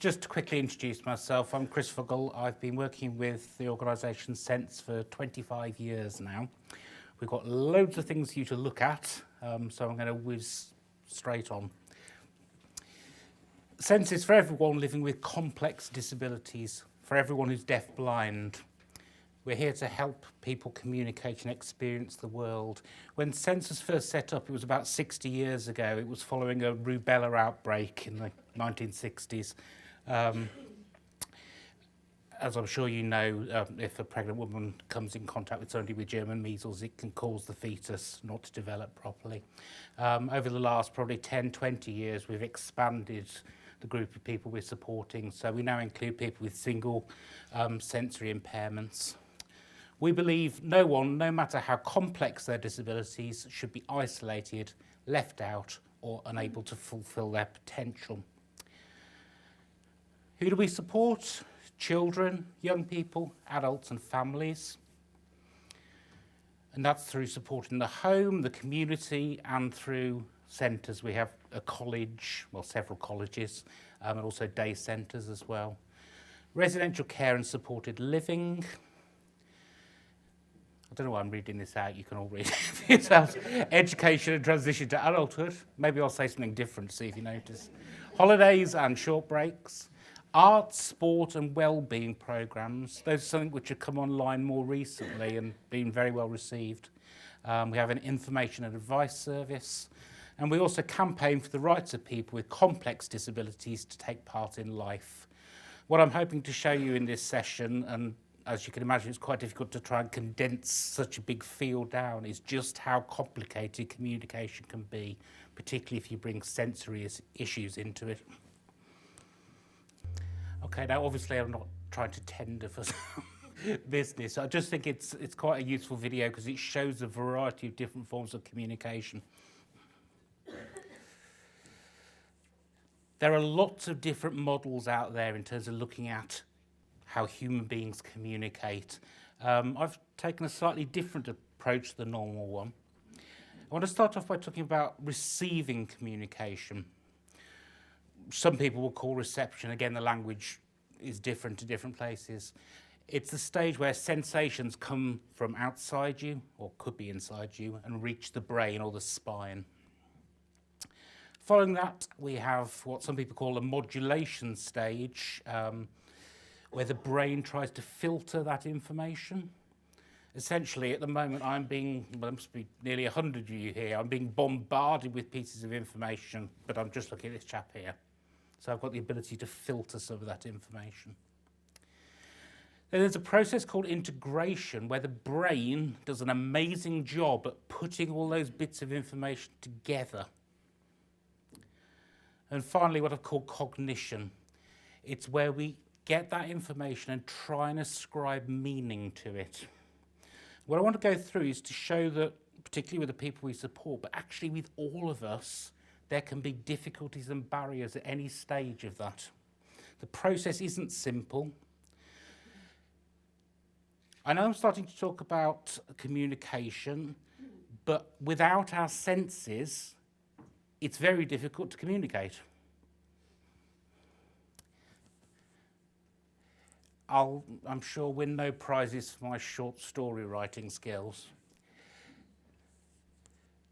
just to quickly introduce myself, I'm Chris Fuggle. I've been working with the organisation Sense for 25 years now. We've got loads of things for you to look at, so I'm going to whiz straight on. Sense is for everyone living with complex disabilities, for everyone who's deafblind. We're here to help people communicate and experience the world. When Sense was first set up, it was about 60 years ago. It was following a rubella outbreak in the 1960s. As I'm sure you know, if a pregnant woman comes in contact with somebody with German measles, it can cause the fetus not to develop properly. Over the last probably 10, 20 years, we've expanded the group of people we're supporting. So we now include people with single sensory impairments. We believe no one, no matter how complex their disabilities, should be isolated, left out, or unable to fulfil their potential. Who do we support? Children, young people, adults and families. And that's through supporting the home, the community, and through centres. We have a college, well, several colleges, and also day centres as well. Residential care and supported living. I don't know why I'm reading this out, you can all read it for yourselves. Education and transition to adulthood. Maybe I'll say something different to see if you notice. Holidays and short breaks. Art, sport and well-being programmes. Those are something which have come online more recently and been very well received. We have an information and advice service. And we also campaign for the rights of people with complex disabilities to take part in life. What I'm hoping to show you in this session, and as you can imagine, it's quite difficult to try and condense such a big field down, is just how complicated communication can be, particularly if you bring sensory issues into it. Okay, now obviously I'm not trying to tender for some business. I just think it's quite a useful video because it shows a variety of different forms of communication. There are lots of different models out there in terms of looking at how human beings communicate. I've taken a slightly different approach to the normal one. I want to start off by talking about receiving communication. Some people will call reception, again the language is different to different places. It's the stage where sensations come from outside you, or could be inside you, and reach the brain or the spine. Following that, we have what some people call a modulation stage, where the brain tries to filter that information. Essentially, at the moment, there must be nearly 100 of you here, I'm being bombarded with pieces of information, but I'm just looking at this chap here. So I've got the ability to filter some of that information. Then there's a process called integration, where the brain does an amazing job at putting all those bits of information together. And finally, what I've called cognition. It's where we get that information and try and ascribe meaning to it. What I want to go through is to show that, particularly with the people we support, but actually with all of us, there can be difficulties and barriers at any stage of that. The process isn't simple. I know I'm starting to talk about communication, but without our senses, it's very difficult to communicate. I'm sure win no prizes for my short story writing skills.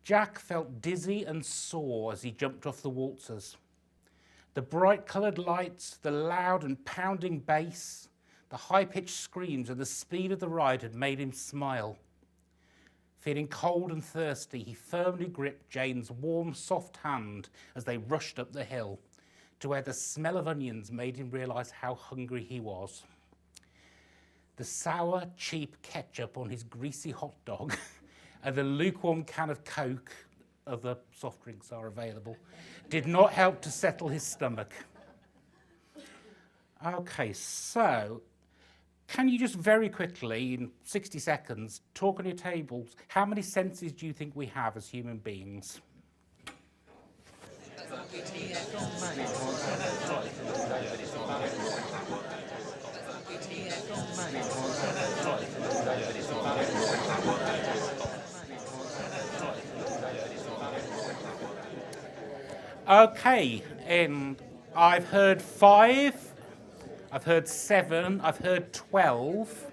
Jack felt dizzy and sore as he jumped off the waltzers. The bright coloured lights, the loud and pounding bass, the high-pitched screams and the speed of the ride had made him smile. Feeling cold and thirsty, he firmly gripped Jane's warm, soft hand as they rushed up the hill to where the smell of onions made him realise how hungry he was. The sour, cheap ketchup on his greasy hot dog and the lukewarm can of Coke, other soft drinks are available, did not help to settle his stomach. Okay, so can you just very quickly, in 60 seconds, talk on your tables, how many senses do you think we have as human beings? Okay, and I've heard 5, I've heard 7, I've heard 12.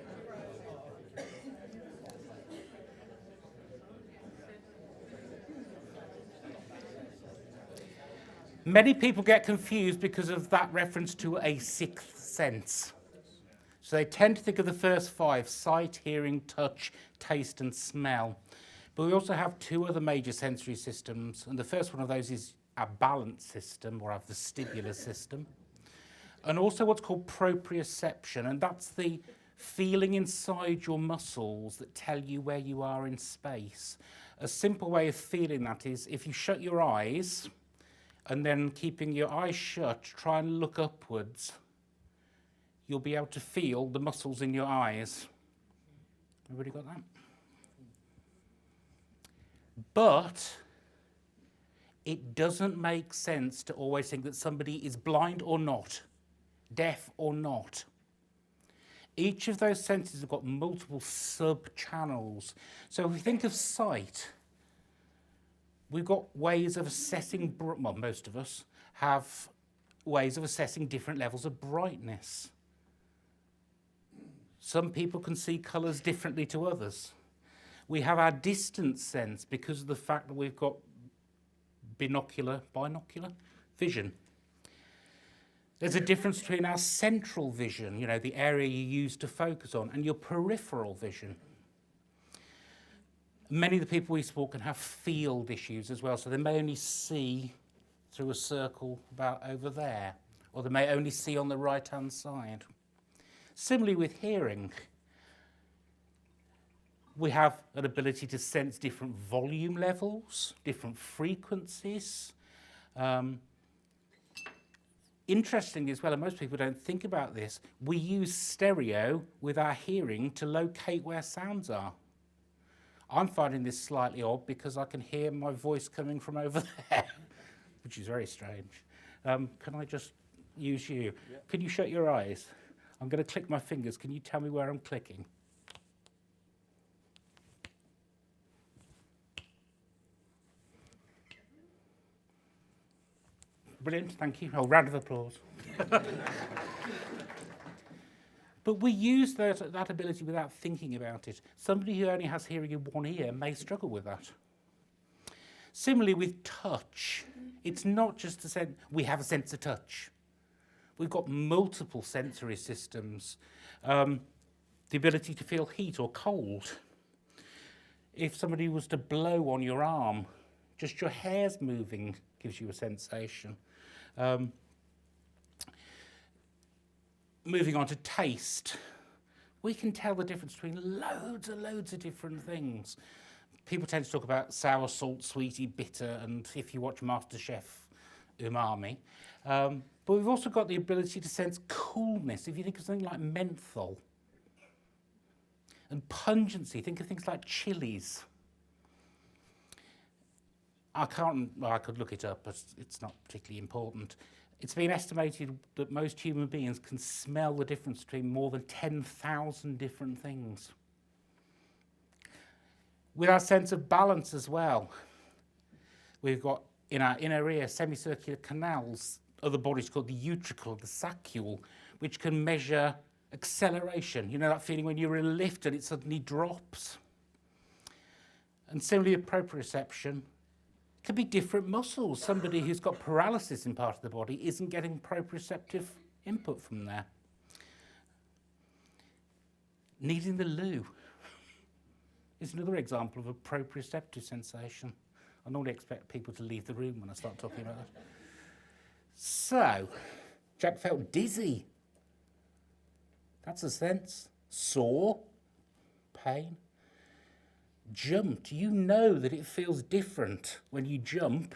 Many people get confused because of that reference to a sixth sense. So they tend to think of the first 5, sight, hearing, touch, taste and smell. But we also have 2 other major sensory systems, and the first one of those is our balance system, or our vestibular system, and also what's called proprioception, and that's the feeling inside your muscles that tell you where you are in space. A simple way of feeling that is if you shut your eyes and then keeping your eyes shut, try and look upwards, you'll be able to feel the muscles in your eyes. Everybody got that? But it doesn't make sense to always think that somebody is blind or not, deaf or not. Each of those senses have got multiple sub-channels. So if we think of sight, we've got ways of assessing, well, most of us have ways of assessing different levels of brightness. Some people can see colours differently to others. We have our distance sense because of the fact that we've got binocular vision. There's a difference between our central vision, the area you use to focus on, and your peripheral vision. Many of the people we support can have field issues as well, so they may only see through a circle about over there, or they may only see on the right-hand side. Similarly with hearing, we have an ability to sense different volume levels, different frequencies. Interestingly as well, and most people don't think about this, we use stereo with our hearing to locate where sounds are. I'm finding this slightly odd because I can hear my voice coming from over there, which is very strange. Can I just use you? Yeah. Can you shut your eyes? I'm going to click my fingers. Can you tell me where I'm clicking? Brilliant, thank you. A round of applause. But we use that ability without thinking about it. Somebody who only has hearing in one ear may struggle with that. Similarly with touch, it's not just a sense, we have a sense of touch. We've got multiple sensory systems. The ability to feel heat or cold. If somebody was to blow on your arm, just your hairs moving gives you a sensation. Moving on to taste, we can tell the difference between loads and loads of different things. People tend to talk about sour, salt, sweety, bitter, and if you watch MasterChef, umami. But we've also got the ability to sense coolness. If you think of something like menthol. And pungency, think of things like chilies. I could look it up, but it's not particularly important. It's been estimated that most human beings can smell the difference between more than 10,000 different things. With our sense of balance as well, we've got in our inner ear semicircular canals, other bodies called the utricle, the saccule, which can measure acceleration. You know that feeling when you're in a lift and it suddenly drops? And similarly with proprioception, could be different muscles. Somebody who's got paralysis in part of the body isn't getting proprioceptive input from there. Needing the loo is another example of a proprioceptive sensation. I normally expect people to leave the room when I start talking about that. So, Jack felt dizzy. That's a sense. Sore, pain. Jumped. You know that it feels different when you jump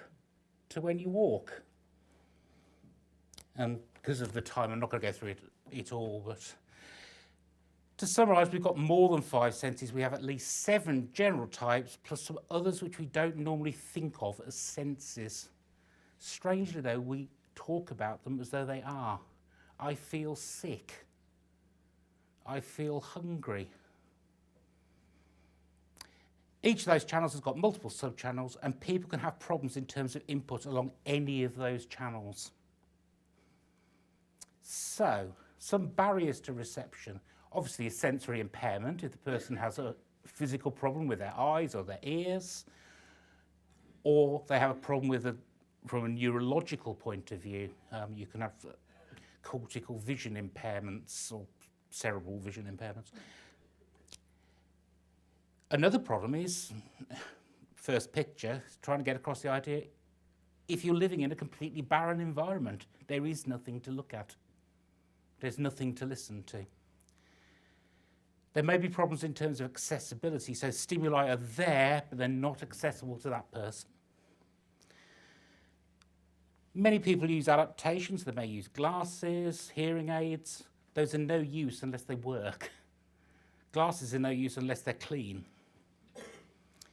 to when you walk. And because of the time, I'm not going to go through it all, but to summarise, we've got more than 5 senses. We have at least 7 general types, plus some others which we don't normally think of as senses. Strangely, though, we talk about them as though they are. I feel sick. I feel hungry. Each of those channels has got multiple sub-channels, and people can have problems in terms of input along any of those channels. So, some barriers to reception. Obviously, a sensory impairment, if the person has a physical problem with their eyes or their ears, or they have a problem with from a neurological point of view. You can have cortical vision impairments or cerebral vision impairments. Another problem is, first picture, trying to get across the idea, if you're living in a completely barren environment, there is nothing to look at. There's nothing to listen to. There may be problems in terms of accessibility, so stimuli are there, but they're not accessible to that person. Many people use adaptations. They may use glasses, hearing aids. Those are no use unless they work. Glasses are no use unless they're clean.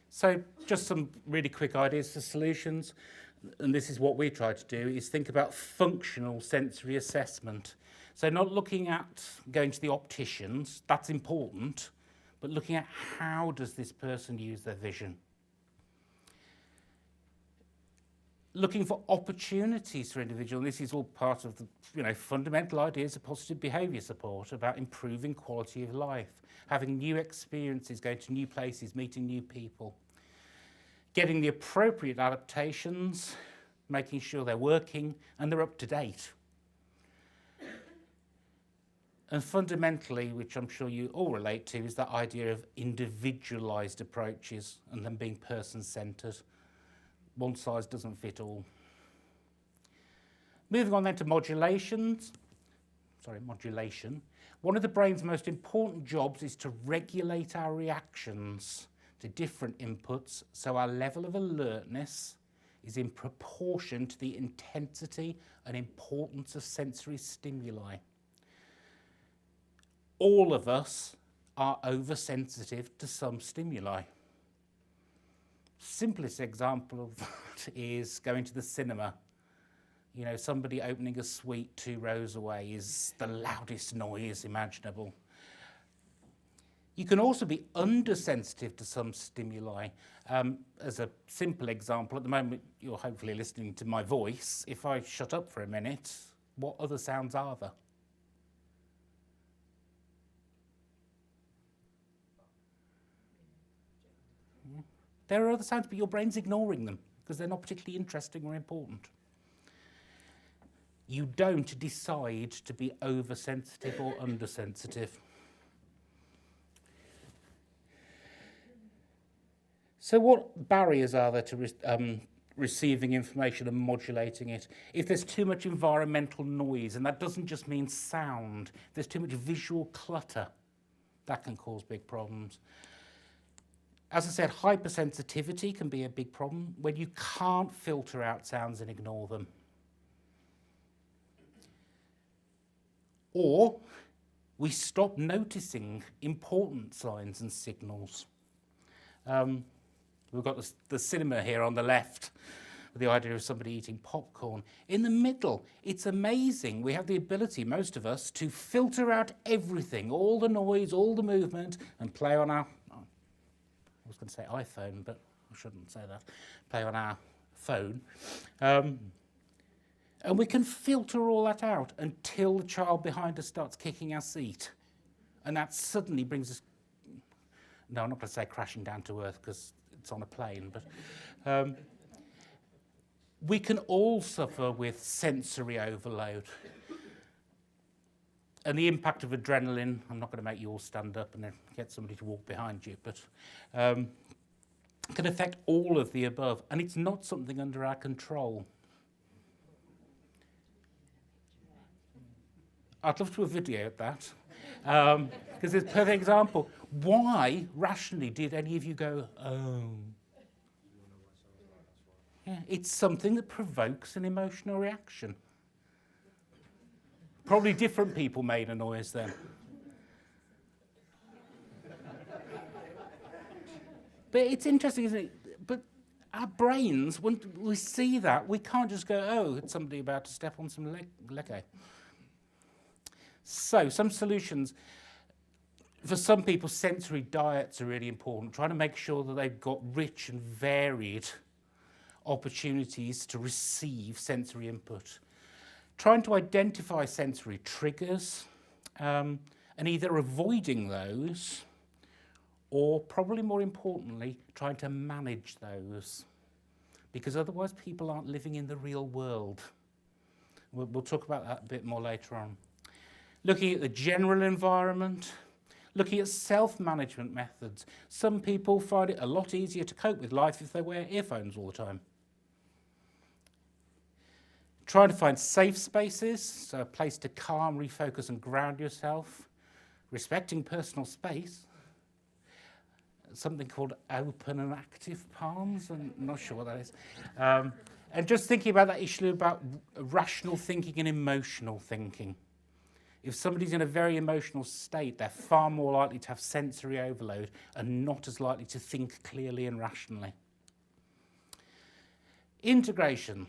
So just some really quick ideas for solutions. And this is what we try to do, is think about functional sensory assessment. So not looking at going to the opticians, that's important, but looking at how does this person use their vision. Looking for opportunities for individuals. This is all part of the fundamental ideas of positive behaviour support, about improving quality of life, having new experiences, going to new places, meeting new people, getting the appropriate adaptations, making sure they're working and they're up to date. And fundamentally, which I'm sure you all relate to, is that idea of individualised approaches and them being person-centred. One size doesn't fit all. Moving on then to modulation. One of the brain's most important jobs is to regulate our reactions to different inputs, so our level of alertness is in proportion to the intensity and importance of sensory stimuli. All of us are oversensitive to some stimuli. Simplest example of that is going to the cinema. You know, somebody opening a suite 2 rows away is the loudest noise imaginable. You can also be undersensitive to some stimuli. As a simple example, at the moment you're hopefully listening to my voice. If I shut up for a minute, what other sounds are there? There are other sounds, but your brain's ignoring them because they're not particularly interesting or important. You don't decide to be oversensitive or undersensitive. So what barriers are there to receiving information and modulating it? If there's too much environmental noise, and that doesn't just mean sound, if there's too much visual clutter, that can cause big problems. As I said, hypersensitivity can be a big problem when you can't filter out sounds and ignore them. Or we stop noticing important signs and signals. We've got the cinema here on the left, with the idea of somebody eating popcorn. In the middle, it's amazing. We have the ability, most of us, to filter out everything, all the noise, all the movement, and play on our, I was going to say iPhone, but I shouldn't say that, play on our phone. And we can filter all that out until the child behind us starts kicking our seat. And that suddenly brings us, no, I'm not going to say crashing down to earth because it's on a plane, but we can all suffer with sensory overload. And the impact of adrenaline, I'm not going to make you all stand up and then get somebody to walk behind you, but can affect all of the above. And it's not something under our control. I'd love to do a video at that, because it's a perfect example. Why, rationally, did any of you go, oh? Yeah, it's something that provokes an emotional reaction. Probably different people made a noise then. But it's interesting, isn't it? But our brains, when we see that, we can't just go, oh, it's somebody about to step on some Lego. So, some solutions. For some people, sensory diets are really important, trying to make sure that they've got rich and varied opportunities to receive sensory input. trying to identify sensory triggers and either avoiding those or, probably more importantly, trying to manage those, because otherwise people aren't living in the real world. We'll talk about that a bit more later on. Looking at the general environment, looking at self-management methods. Some people find it a lot easier to cope with life if they wear earphones all the time. Trying to find safe spaces, so a place to calm, refocus and ground yourself. Respecting personal space. Something called open and active palms, I'm not sure what that is. And just thinking about that issue about rational thinking and emotional thinking. If somebody's in a very emotional state, they're far more likely to have sensory overload and not as likely to think clearly and rationally. Integration.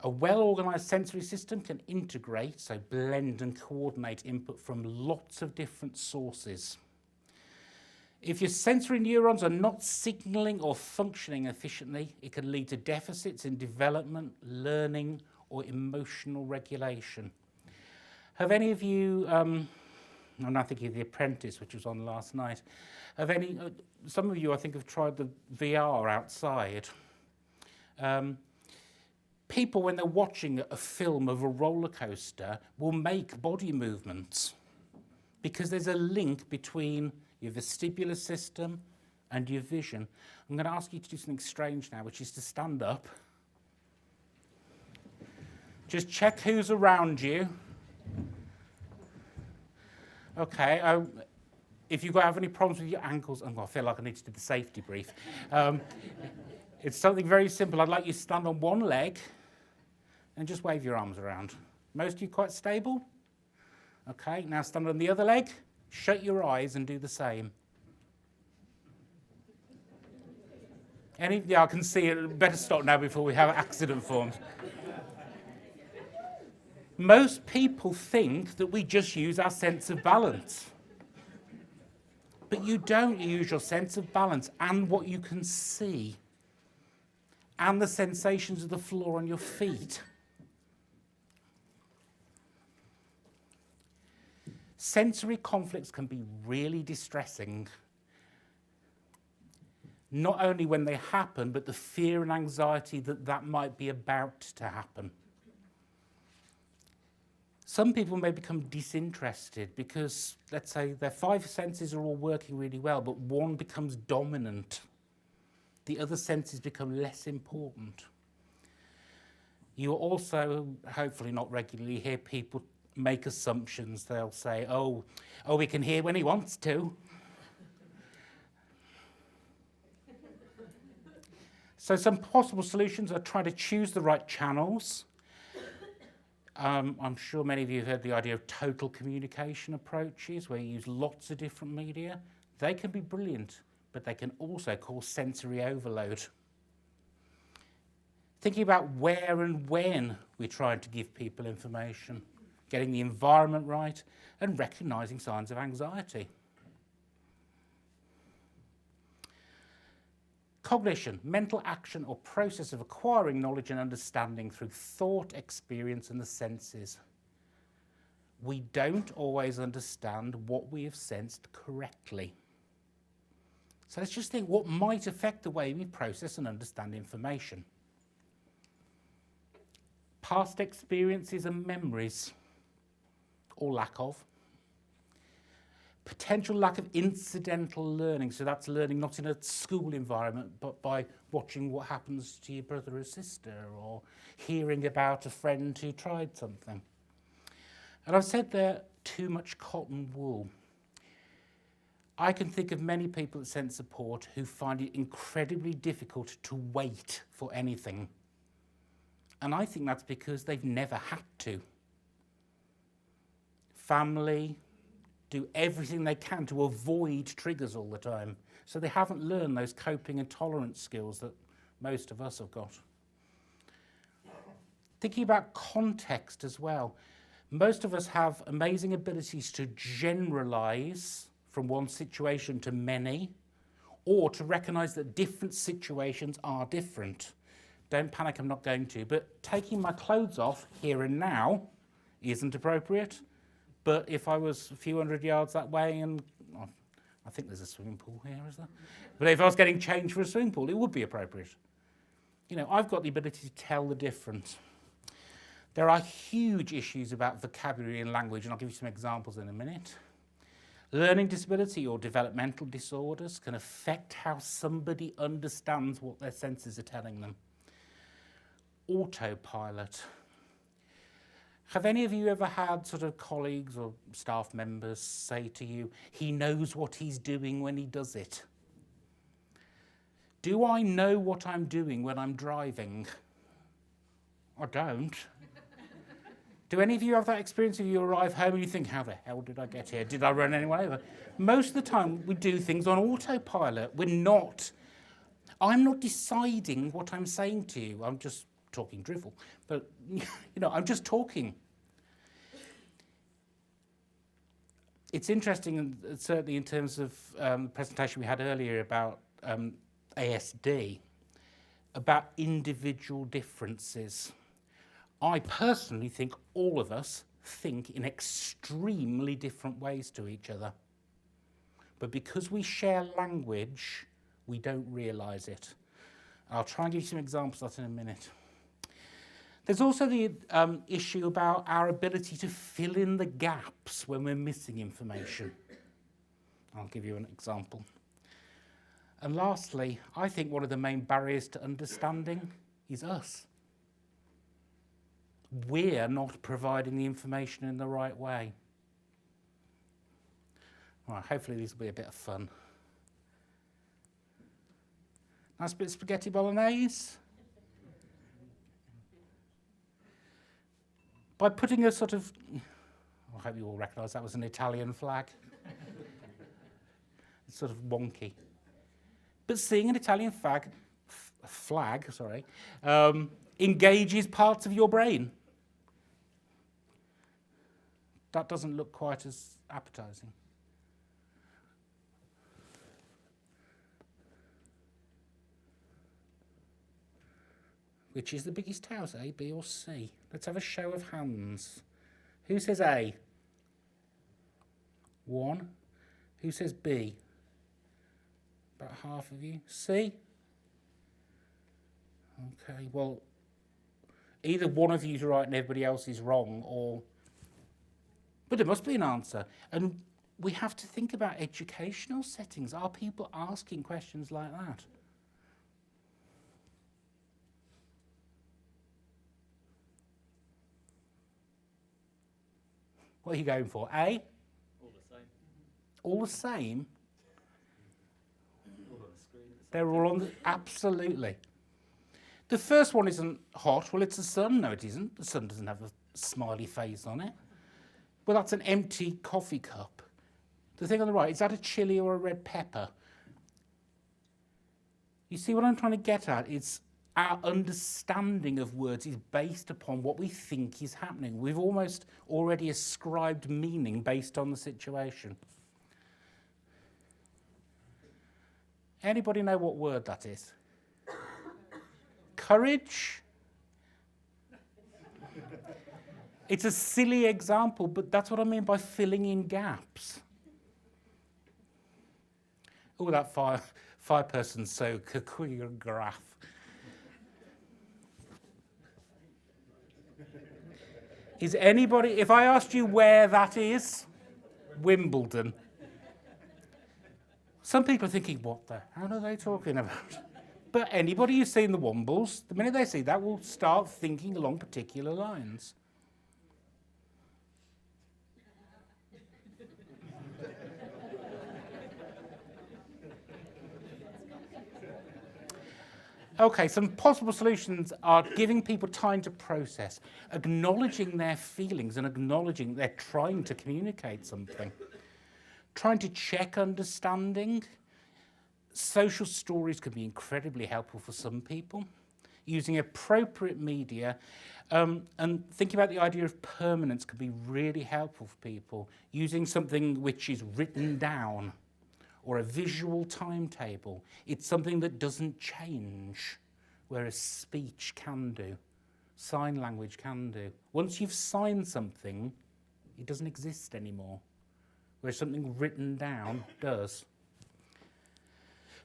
A well-organised sensory system can integrate, so blend and coordinate input from lots of different sources. If your sensory neurons are not signalling or functioning efficiently, it can lead to deficits in development, learning, or emotional regulation. Have any of you, I'm now thinking of The Apprentice, which was on last night, some of you I think have tried the VR outside. People, when they're watching a film of a roller coaster, will make body movements because there's a link between your vestibular system and your vision. I'm going to ask you to do something strange now, which is to stand up. Just check who's around you. Okay, if you have any problems with your ankles, I feel like I need to do the safety brief. It's something very simple. I'd like you to stand on one leg and just wave your arms around. Most of you quite stable? Okay, now stand on the other leg. Shut your eyes and do the same. Yeah, I can see it. Better stop now before we have accident forms. Most people think that we just use our sense of balance. But you don't use your sense of balance and what you can see and the sensations of the floor on your feet. Sensory conflicts can be really distressing, not only when they happen, but the fear and anxiety that might be about to happen. Some people may become disinterested because, let's say, their 5 senses are all working really well, but one becomes dominant. The other senses become less important. You also, hopefully not regularly, hear people make assumptions. They'll say, oh, we can hear when he wants to. So some possible solutions are trying to choose the right channels. I'm sure many of you have heard the idea of total communication approaches, where you use lots of different media. They can be brilliant, but they can also cause sensory overload. Thinking about where and when we're trying to give people information. Getting the environment right, and recognising signs of anxiety. Cognition, mental action or process of acquiring knowledge and understanding through thought, experience and the senses. We don't always understand what we have sensed correctly. So let's just think what might affect the way we process and understand information. Past experiences and memories. Or lack of. Potential lack of incidental learning, so that's learning not in a school environment, but by watching what happens to your brother or sister, or hearing about a friend who tried something. And I've said there, too much cotton wool. I can think of many people at Sense Support who find it incredibly difficult to wait for anything. And I think that's because they've never had to. Family do everything they can to avoid triggers all the time. So they haven't learned those coping and tolerance skills that most of us have got. Thinking about context as well. Most of us have amazing abilities to generalize from one situation to many, or to recognize that different situations are different. Don't panic, I'm not going to. But taking my clothes off here and now isn't appropriate. But if I was a few hundred yards that way and I think there's a swimming pool here, is there? But if I was getting changed for a swimming pool, it would be appropriate. You know, I've got the ability to tell the difference. There are huge issues about vocabulary and language, and I'll give you some examples in a minute. Learning disability or developmental disorders can affect how somebody understands what their senses are telling them. Autopilot. Have any of you ever had sort of colleagues or staff members say to you, he knows what he's doing when he does it? Do I know what I'm doing when I'm driving? I don't. Do any of you have that experience if you arrive home and you think, how the hell did I get here? Did I run anyone over? Most of the time we do things on autopilot. I'm not deciding what I'm saying to you. I'm just talking drivel. But, I'm just talking. It's interesting, and certainly in terms of the presentation we had earlier about ASD, about individual differences. I personally think all of us think in extremely different ways to each other. But because we share language, we don't realise it. I'll try and give you some examples of that in a minute. There's also the issue about our ability to fill in the gaps when we're missing information. I'll give you an example. And lastly, I think one of the main barriers to understanding is us. We're not providing the information in the right way. All right, hopefully these will be a bit of fun. Nice bit of spaghetti bolognese. By putting a sort of, I hope you all recognise that was an Italian flag. It's sort of wonky. But seeing an Italian flag, engages parts of your brain. That doesn't look quite as appetising. Which is the biggest house, A, B or C? Let's have a show of hands. Who says A? 1. Who says B? About half of you. C? Okay, well, either one of you is right and everybody else is wrong, or... But there must be an answer. And we have to think about educational settings. Are people asking questions like that? What are you going for? A? All the same. All the same? All on the screen. They're all on the... Absolutely. The first one isn't hot. Well, it's the sun. No, it isn't. The sun doesn't have a smiley face on it. Well, that's an empty coffee cup. The thing on the right, is that a chili or a red pepper? You see what I'm trying to get at? It's our understanding of words is based upon what we think is happening. We've almost already ascribed meaning based on the situation. Anybody know what word that is? Courage? It's a silly example, but that's what I mean by filling in gaps. Oh, that five person's so choreograph. Is anybody, if I asked you where that is, Wimbledon. Some people are thinking, what the hell are they talking about? But anybody who's seen the Wombles, the minute they see that, will start thinking along particular lines. Okay, some possible solutions are giving people time to process, acknowledging their feelings and acknowledging they're trying to communicate something, trying to check understanding. Social stories can be incredibly helpful for some people, using appropriate media, and thinking about the idea of permanence can be really helpful for people, using something which is written down, or a visual timetable. It's something that doesn't change whereas speech can do, sign language can do. Once you've signed something, it doesn't exist anymore, whereas something written down does.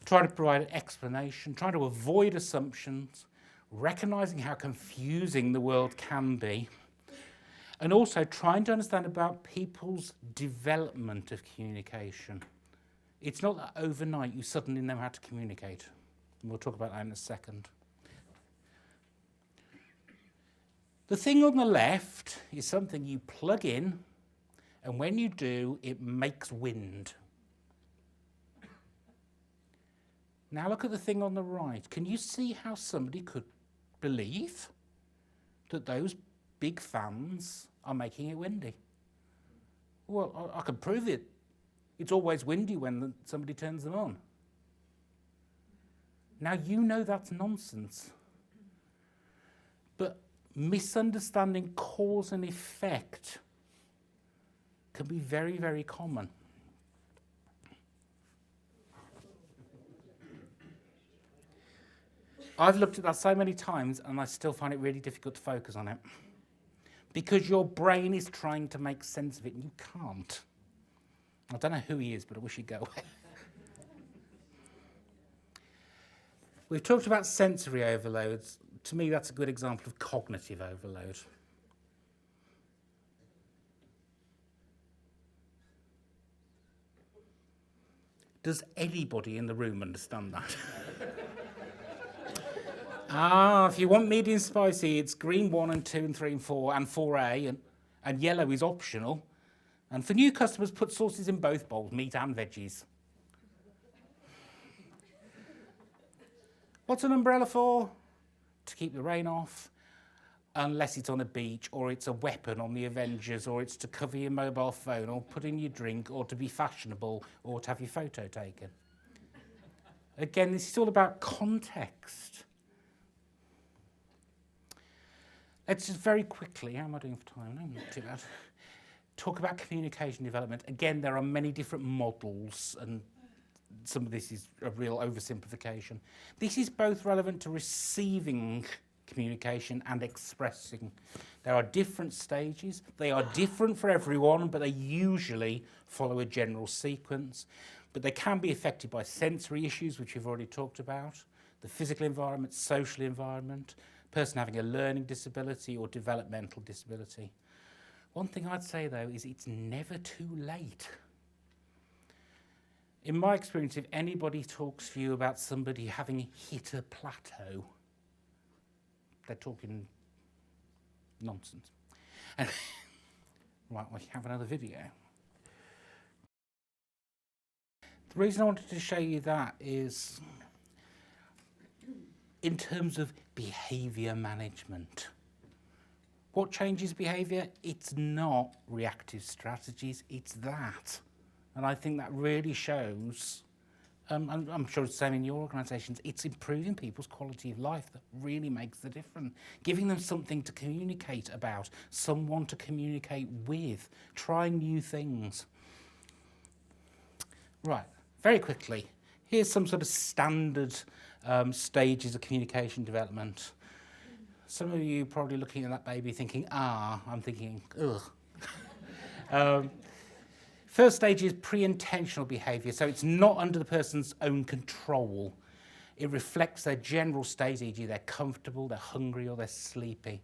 Try to provide an explanation, try to avoid assumptions, recognising how confusing the world can be, and also trying to understand about people's development of communication. It's not that overnight you suddenly know how to communicate. And we'll talk about that in a second. The thing on the left is something you plug in, and when you do, it makes wind. Now look at the thing on the right. Can you see how somebody could believe that those big fans are making it windy? Well, I can prove it. It's always windy when somebody turns them on. Now you know that's nonsense. But misunderstanding cause and effect can be very, very common. I've looked at that so many times and I still find it really difficult to focus on it. Because your brain is trying to make sense of it and you can't. I don't know who he is, but I wish he'd go away. We've talked about sensory overloads. To me, that's a good example of cognitive overload. Does anybody in the room understand that? If you want medium spicy, it's green 1 and 2 and 3 and 4 and 4A, and yellow is optional. And for new customers, put sauces in both bowls, meat and veggies. What's an umbrella for? To keep the rain off, unless it's on a beach, or it's a weapon on the Avengers, or it's to cover your mobile phone, or put in your drink, or to be fashionable, or to have your photo taken. Again, this is all about context. Let's just very quickly, how am I doing for time? No, not too bad. Talk about communication development. Again, there are many different models, and some of this is a real oversimplification. This is both relevant to receiving communication and expressing. There are different stages. They are different for everyone, but they usually follow a general sequence. But they can be affected by sensory issues, which we've already talked about, the physical environment, social environment, person having a learning disability or developmental disability. One thing I'd say, though, is it's never too late. In my experience, if anybody talks to you about somebody having hit a plateau, they're talking nonsense. Right, we have another video. The reason I wanted to show you that is in terms of behaviour management. What changes behaviour? It's not reactive strategies, it's that. And I think that really shows, I'm sure it's the same in your organisations, it's improving people's quality of life that really makes the difference. Giving them something to communicate about, someone to communicate with, trying new things. Right, very quickly, here's some sort of standard stages of communication development. Some of you probably looking at that baby thinking, I'm thinking, ugh. First stage is pre-intentional behaviour, so it's not under the person's own control. It reflects their general state, e.g. they're comfortable, they're hungry, or they're sleepy.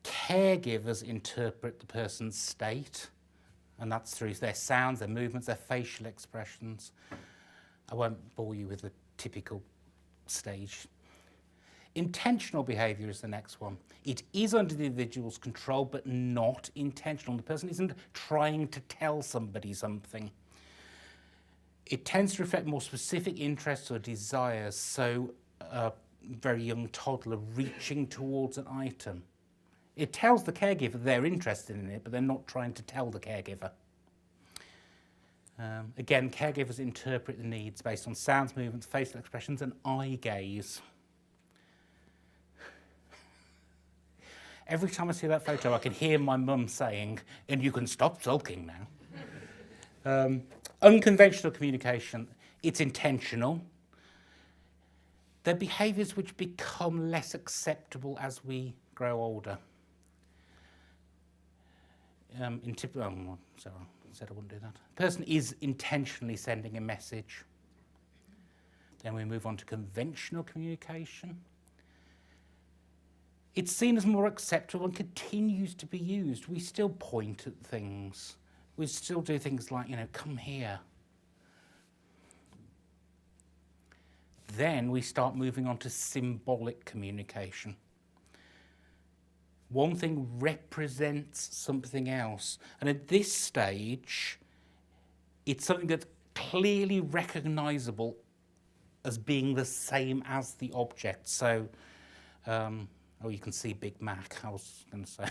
Caregivers interpret the person's state, and that's through their sounds, their movements, their facial expressions. I won't bore you with the typical stage. Intentional behaviour is the next one. It is under the individual's control, but not intentional. The person isn't trying to tell somebody something. It tends to reflect more specific interests or desires, so a very young toddler reaching towards an item. It tells the caregiver they're interested in it, but they're not trying to tell the caregiver. Again, caregivers interpret the needs based on sounds, movements, facial expressions, and eye gaze. Every time I see that photo, I can hear my mum saying, and you can stop sulking now. Unconventional communication, it's intentional. They're behaviours which become less acceptable as we grow older. Sorry, I said I wouldn't do that. The person is intentionally sending a message. Then we move on to conventional communication. It's seen as more acceptable and continues to be used. We still point at things. We still do things like, come here. Then we start moving on to symbolic communication. One thing represents something else. And at this stage, it's something that's clearly recognisable as being the same as the object. So, you can see Big Mac, I was going to say.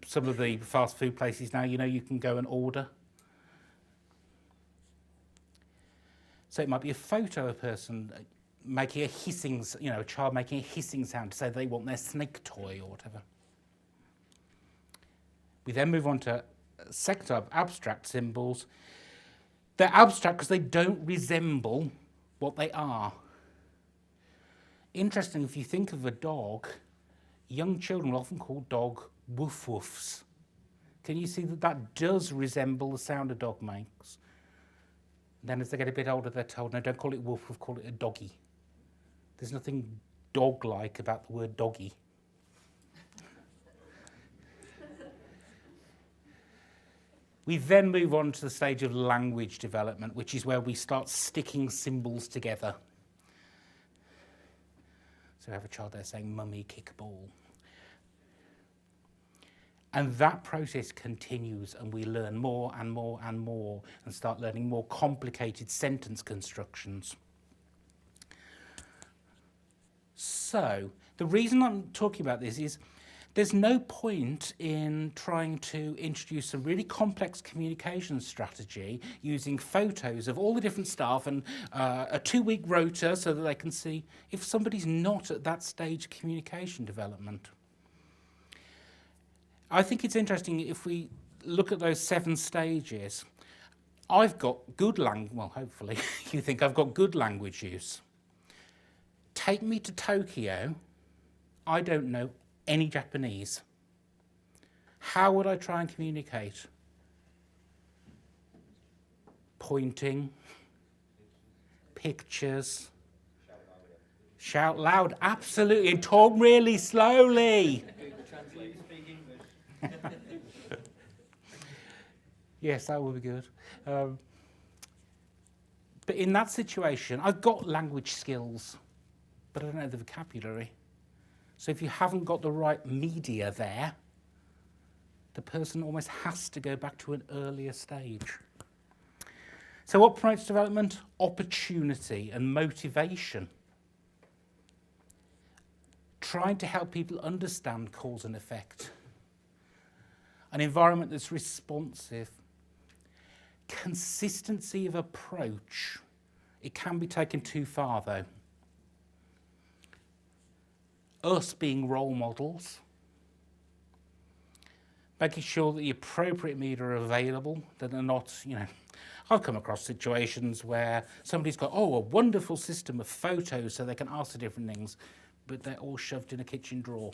Some of the fast food places now, you can go and order. So it might be a photo of a person making a hissing, a child making a hissing sound to say they want their snake toy or whatever. We then move on to second type, abstract symbols. They're abstract because they don't resemble what they are. Interesting, if you think of a dog, young children will often call dog woof woofs. Can you see that does resemble the sound a dog makes? Then as they get a bit older, they're told, no, don't call it woof woof, call it a doggy. There's nothing dog-like about the word doggy. We then move on to the stage of language development, which is where we start sticking symbols together. So we have a child there saying, "Mummy, kick a ball." And that process continues, and we learn more and more and more and start learning more complicated sentence constructions. So the reason I'm talking about this is there's no point in trying to introduce a really complex communication strategy using photos of all the different staff and a 2-week rota so that they can see if somebody's not at that stage of communication development. I think it's interesting if we look at those 7 stages. I've got good language, well, hopefully you think I've got good language use. Take me to Tokyo, I don't know any Japanese. How would I try and communicate? Pointing, pictures, shout loud, absolutely, and talk really slowly. Yes, that would be good. But in that situation, I've got language skills, but I don't know the vocabulary. So if you haven't got the right media there, the person almost has to go back to an earlier stage. So what promotes development? Opportunity and motivation. Trying to help people understand cause and effect. An environment that's responsive. Consistency of approach. It can be taken too far, though. Us being role models. Making sure that the appropriate media are available, that they're not, I've come across situations where somebody's got, a wonderful system of photos so they can ask for different things, but they're all shoved in a kitchen drawer.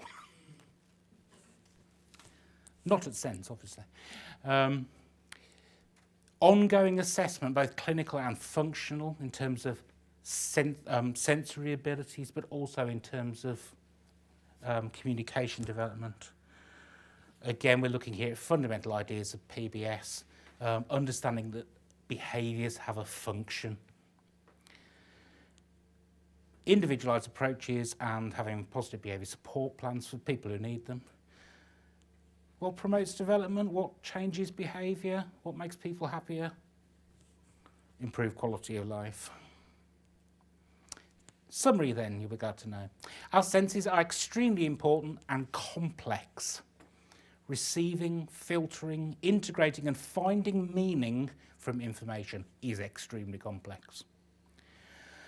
Not at sense, obviously. Ongoing assessment, both clinical and functional, in terms of sensory abilities, but also in terms of communication development. Again, we're looking here at fundamental ideas of PBS, understanding that behaviours have a function. Individualised approaches and having positive behaviour support plans for people who need them. What promotes development? What changes behaviour? What makes people happier? Improve quality of life. Summary then, you'll be glad to know. Our senses are extremely important and complex. Receiving, filtering, integrating and finding meaning from information is extremely complex.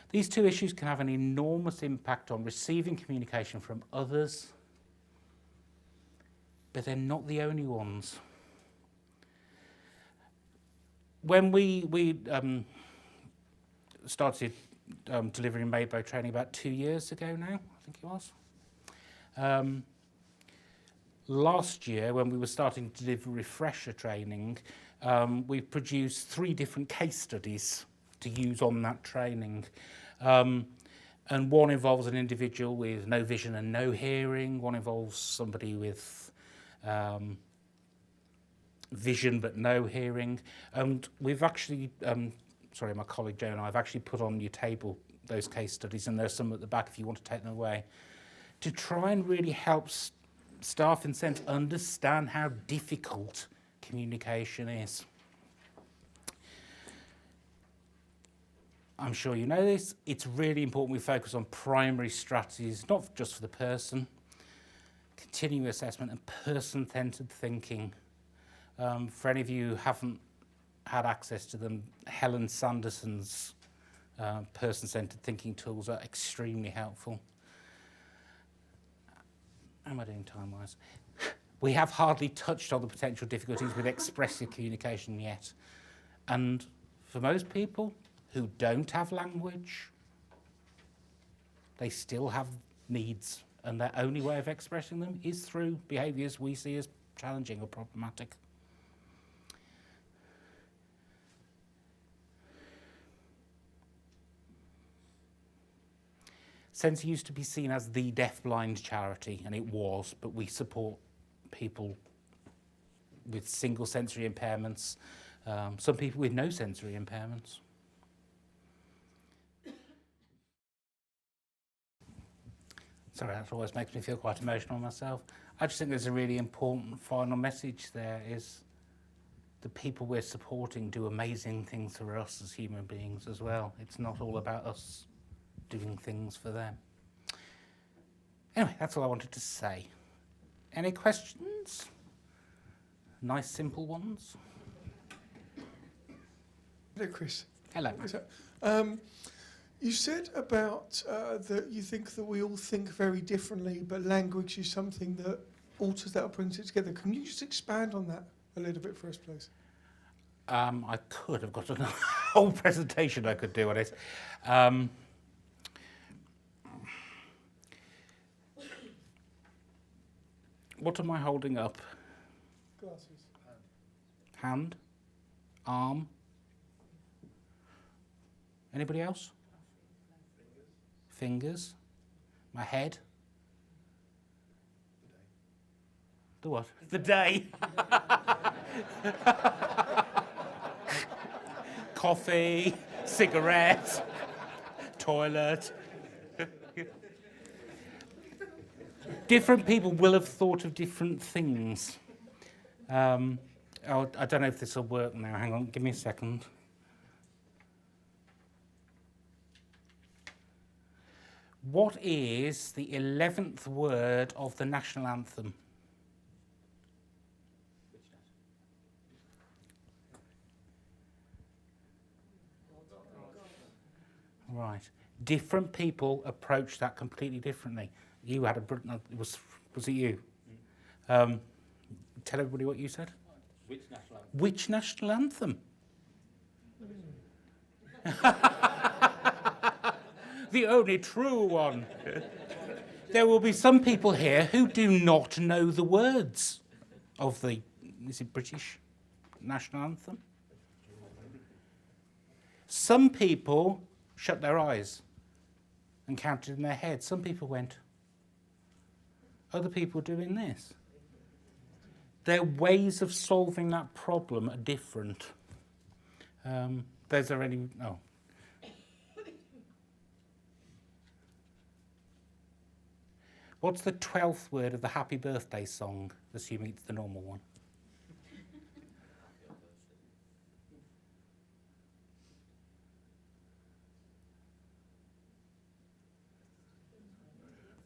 These 2 issues can have an enormous impact on receiving communication from others, but they're not the only ones. When we started delivering Maybo training about 2 years ago now, I think it was. Last year, when we were starting to deliver refresher training, we produced 3 different case studies to use on that training. And one involves an individual with no vision and no hearing. One involves somebody with vision but no hearing. And we've actually, sorry, my colleague Joe and I have actually put on your table those case studies, and there's some at the back if you want to take them away, to try and really help staff in sense understand how difficult communication is. I'm sure you know this. It's really important we focus on primary strategies, not just for the person, continuous assessment and person-centered thinking. For any of you who haven't had access to them, Helen Sanderson's person-centered thinking tools are extremely helpful. How am I doing time-wise? We have hardly touched on the potential difficulties with expressive communication yet. And for most people who don't have language, they still have needs, and their only way of expressing them is through behaviours we see as challenging or problematic. Sense used to be seen as the deafblind charity, and it was, but we support people with single sensory impairments, some people with no sensory impairments. Sorry, that always makes me feel quite emotional myself. I just think there's a really important final message there, is the people we're supporting do amazing things for us as human beings as well. It's not all about us doing things for them. Anyway, that's all I wanted to say. Any questions? Nice, simple ones? Hello, Chris. Hello. You said about that you think that we all think very differently, but language is something that alters that or brings it together. Can you just expand on that a little bit for us, please? I could. I've got a whole presentation I could do on it. What am I holding up? Glasses. Hand? Arm? Anybody else? Fingers? My head? The what? The day. Coffee, cigarette, toilet. Different people will have thought of different things. I don't know if this will work now. Hang on, give me a second. What is the 11th word of the national anthem? Right. Different people approach that completely differently. You had was it you? Tell everybody what you said. Which national anthem? The only true one. There will be some people here who do not know the words of the, is it British national anthem? Some people shut their eyes and counted in their head. Some people went. Other people doing this. Their ways of solving that problem are different. There's already, oh. What's the 12th word of the Happy Birthday song, assuming it's the normal one?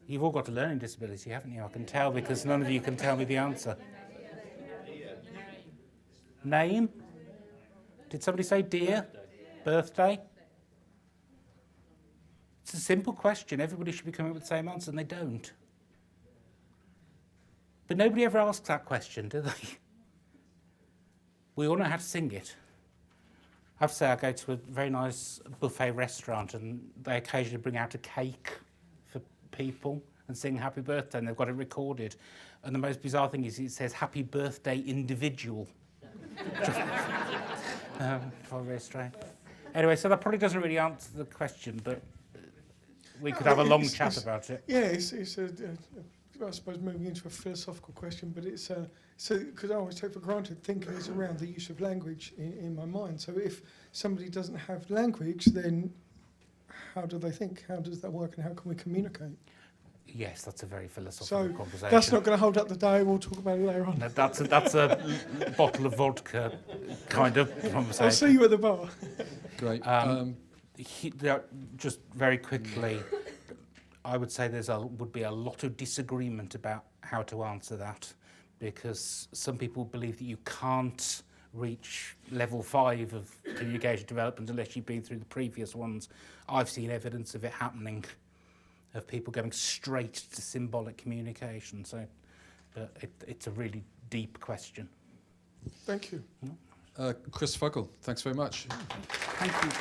You've all got a learning disability, haven't you? I can tell, because none of you can tell me the answer. Name? Did somebody say dear? Birthday? It's a simple question. Everybody should be coming up with the same answer, and they don't. But nobody ever asks that question, do they? We all know how to sing it. have to say I go to a very nice buffet restaurant and they occasionally bring out a cake for people and sing happy birthday, and they've got it recorded. And the most bizarre thing is it says happy birthday individual. Very strange. Anyway, so that probably doesn't really answer the question, but we could have a long chat about it. Yeah, it's I suppose moving into a philosophical question, but it's because I always take for granted thinking is around the use of language in my mind. So if somebody doesn't have language, then how do they think? How does that work, and how can we communicate? Yes, that's a very philosophical So conversation. that's not going to hold up the day. We'll talk about it later on. No, that's a bottle of vodka kind of conversation. I'll see you at the bar. Great. Just very quickly, I would say would be a lot of disagreement about how to answer that, because some people believe that you can't reach level 5 of communication development unless you've been through the previous ones. I've seen evidence of it happening, of people going straight to symbolic communication. So, but it's a really deep question. Thank you. Chris Fuggle, thanks very much. Thank you.